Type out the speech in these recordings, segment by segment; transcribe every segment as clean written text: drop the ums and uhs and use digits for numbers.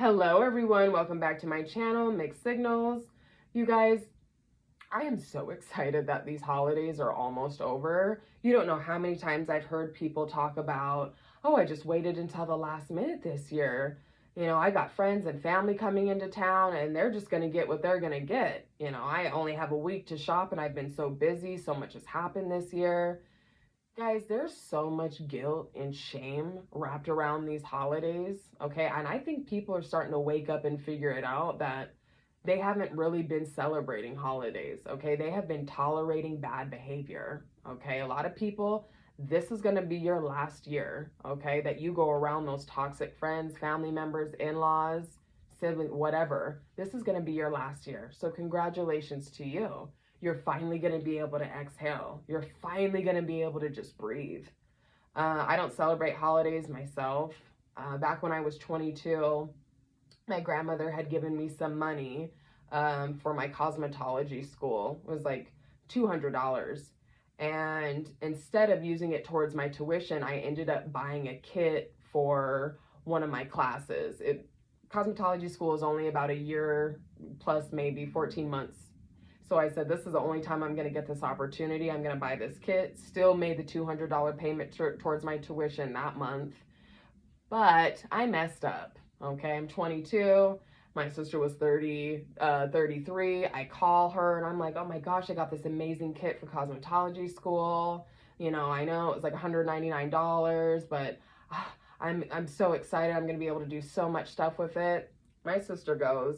Hello everyone, welcome back to my channel, Mixed Signals. You guys, I am so excited that these holidays are almost over. You don't know how many times I've heard people talk about, oh, I just waited until the last minute this year. I got friends and family coming into town and they're just gonna get what they're gonna get. I only have a week to shop and I've been so busy, so much has happened this year. Guys, there's so much guilt and shame wrapped around these holidays, okay? And I think people are starting to wake up and figure it out that they haven't really been celebrating holidays, okay? They have been tolerating bad behavior, okay? A lot of people, this is going to be your last year, okay? That you go around those toxic friends, family members, in-laws, siblings, whatever. This is going to be your last year. So congratulations to you. You're finally going to be able to exhale. You're finally going to be able to just breathe. I don't celebrate holidays myself. Back when I was 22, my grandmother had given me some money for my cosmetology school. It was like $200. And instead of using it towards my tuition, I ended up buying a kit for one of my classes. Cosmetology school is only about a year plus maybe 14 months. So I said, this is the only time I'm going to get this opportunity. I'm going to buy this kit. Still made the $200 payment towards my tuition that month. But I messed up. Okay, I'm 22. My sister was 33. I call her and I'm like, oh my gosh, I got this amazing kit for cosmetology school. I know it was like $199, but I'm so excited. I'm going to be able to do so much stuff with it. My sister goes,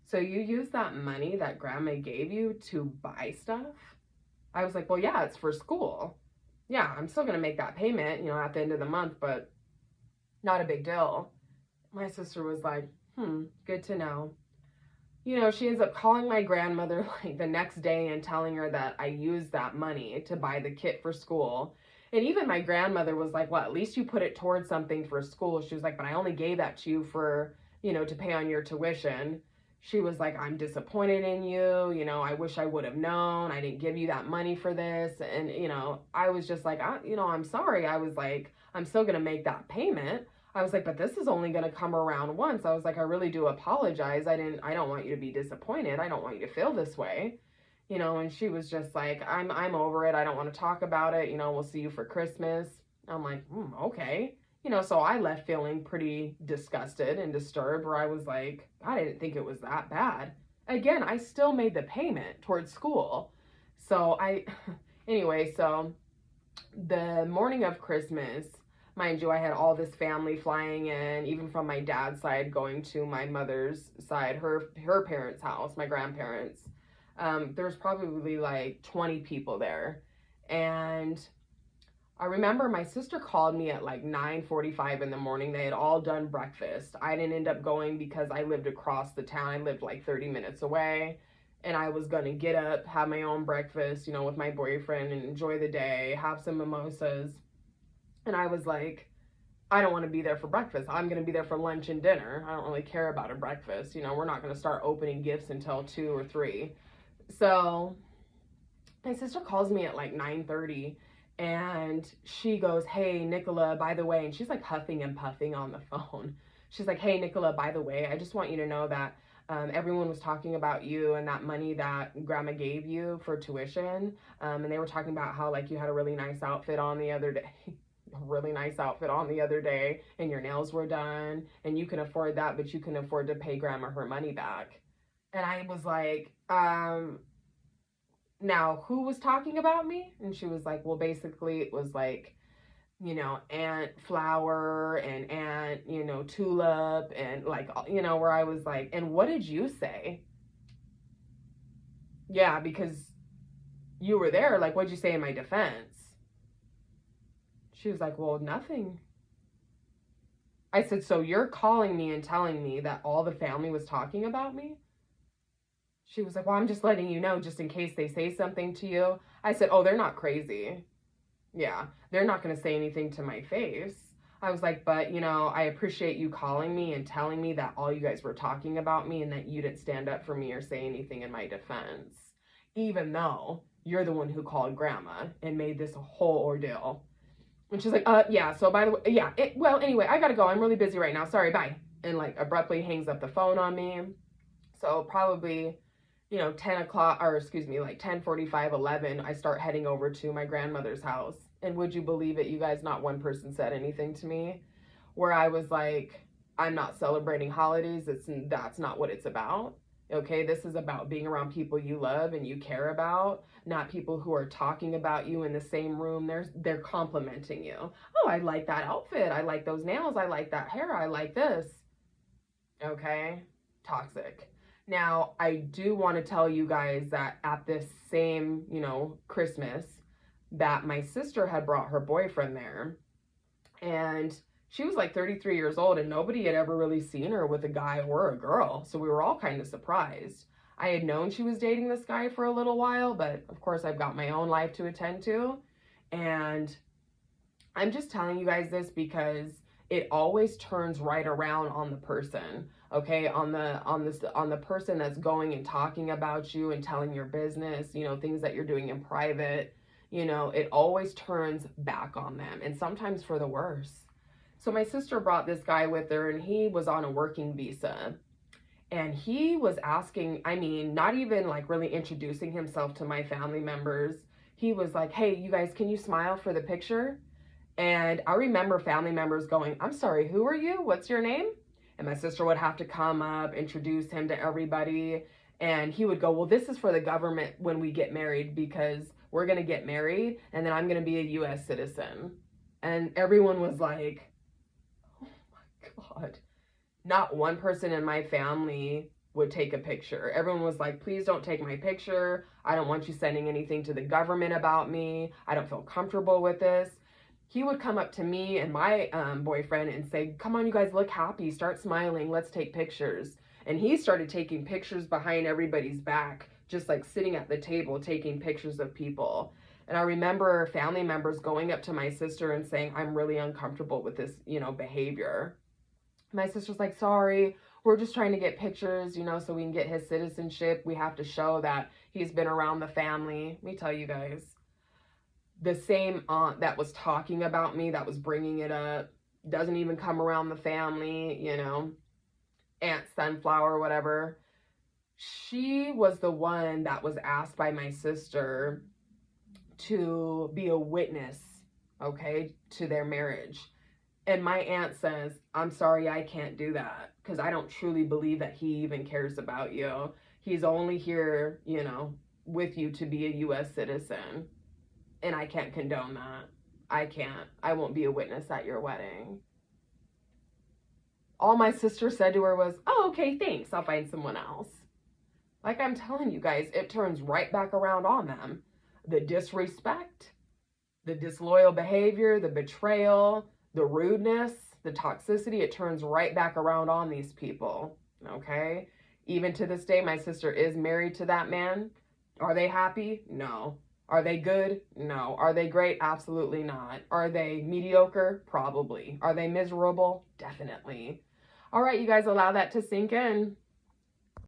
so you use that money that grandma gave you to buy stuff? I was like, well, yeah, it's for school. Yeah, I'm still going to make that payment, at the end of the month, but not a big deal. My sister was like, good to know. She ends up calling my grandmother like the next day and telling her that I used that money to buy the kit for school. And even my grandmother was like, well, at least you put it towards something for school. She was like, but I only gave that to you for, to pay on your tuition. She was like, I'm disappointed in you. I wish I would have known. I didn't give you that money for this. And, I was just like, I'm sorry. I was like, I'm still going to make that payment. I was like, but this is only going to come around once. I was like, I really do apologize. I don't want you to be disappointed. I don't want you to feel this way. And she was just like, I'm over it. I don't want to talk about it. We'll see you for Christmas. I'm like, okay. So I left feeling pretty disgusted and disturbed, where I was like, God, I didn't think it was that bad. Again, I still made the payment towards school. So anyway, so the morning of Christmas, mind you, I had all this family flying in, even from my dad's side, going to my mother's side, her parents' house, my grandparents. There was probably like 20 people there. And I remember my sister called me at like 9:45 in the morning. They had all done breakfast. I didn't end up going because I lived across the town. I lived like 30 minutes away. And I was going to get up, have my own breakfast, with my boyfriend and enjoy the day, have some mimosas. And I was like, I don't want to be there for breakfast. I'm going to be there for lunch and dinner. I don't really care about a breakfast. We're not going to start opening gifts until 2 or 3. So my sister calls me at like 9:30 and she goes, hey, Nicola, by the way, and she's like huffing and puffing on the phone. She's like, hey, Nicola, by the way, I just want you to know that everyone was talking about you and that money that grandma gave you for tuition. And they were talking about how like you had a really nice outfit on the other day. Really nice outfit on the other day, and your nails were done, and you can afford that, but you can afford to pay grandma her money back. And I was like, now who was talking about me? And she was like, well, basically it was like, Aunt Flower and Aunt, Tulip, and like, where I was like, and what did you say? Yeah, because you were there. Like, what'd you say in my defense? She was like, well, nothing. I said, so you're calling me and telling me that all the family was talking about me? She was like, well, I'm just letting you know just in case they say something to you. I said, oh, they're not crazy. Yeah, they're not going to say anything to my face. I was like, but, I appreciate you calling me and telling me that all you guys were talking about me and that you didn't stand up for me or say anything in my defense, even though you're the one who called grandma and made this a whole ordeal. And she's like, yeah, so by the way, yeah, well, anyway, I gotta go. I'm really busy right now. Sorry, bye. and like abruptly hangs up the phone on me. So probably, 10 o'clock, or excuse me, like 10:45, 11, I start heading over to my grandmother's house. And would you believe it, you guys, not one person said anything to me, where I was like, I'm not celebrating holidays. That's not what it's about. Okay, this is about being around people you love and you care about, not people who are talking about you in the same room. They're complimenting you. Oh, I like that outfit. I like those nails. I like that hair. I like this. Okay, toxic. Now, I do want to tell you guys that at this same, Christmas, that my sister had brought her boyfriend there, and she was like 33 years old, and nobody had ever really seen her with a guy or a girl. So we were all kind of surprised. I had known she was dating this guy for a little while, but of course I've got my own life to attend to. And I'm just telling you guys this because it always turns right around on the person. Okay, on the person that's going and talking about you and telling your business, things that you're doing in private. It always turns back on them, and sometimes for the worse. So my sister brought this guy with her, and he was on a working visa. And he was asking, I mean, not even like really introducing himself to my family members. He was like, hey, you guys, can you smile for the picture? And I remember family members going, I'm sorry, who are you? What's your name? And my sister would have to come up, introduce him to everybody. And he would go, well, this is for the government when we get married, because we're going to get married and then I'm going to be a U.S. citizen. And everyone was like, oh my God. Not one person in my family would take a picture. Everyone was like, please don't take my picture. I don't want you sending anything to the government about me. I don't feel comfortable with this. He would come up to me and my boyfriend and say, come on, you guys, look happy. Start smiling. Let's take pictures. And he started taking pictures behind everybody's back, just like sitting at the table, taking pictures of people. And I remember family members going up to my sister and saying, I'm really uncomfortable with this, behavior. My sister's like, sorry, we're just trying to get pictures, so we can get his citizenship. We have to show that he's been around the family. Let me tell you guys, the same aunt that was talking about me, that was bringing it up, doesn't even come around the family, Aunt Sunflower, whatever. She was the one that was asked by my sister to be a witness, okay, to their marriage. And my aunt says, I'm sorry, I can't do that because I don't truly believe that he even cares about you. He's only here, with you to be a U.S. citizen. And I can't condone that. I can't. I won't be a witness at your wedding. All my sister said to her was, oh, okay, thanks. I'll find someone else. Like I'm telling you guys, it turns right back around on them. The disrespect, the disloyal behavior, the betrayal, the rudeness, the toxicity, it turns right back around on these people, okay? Even to this day, my sister is married to that man. Are they happy? No. Are they good? No. Are they great? Absolutely not. Are they mediocre? Probably. Are they miserable? Definitely. All right, you guys, allow that to sink in.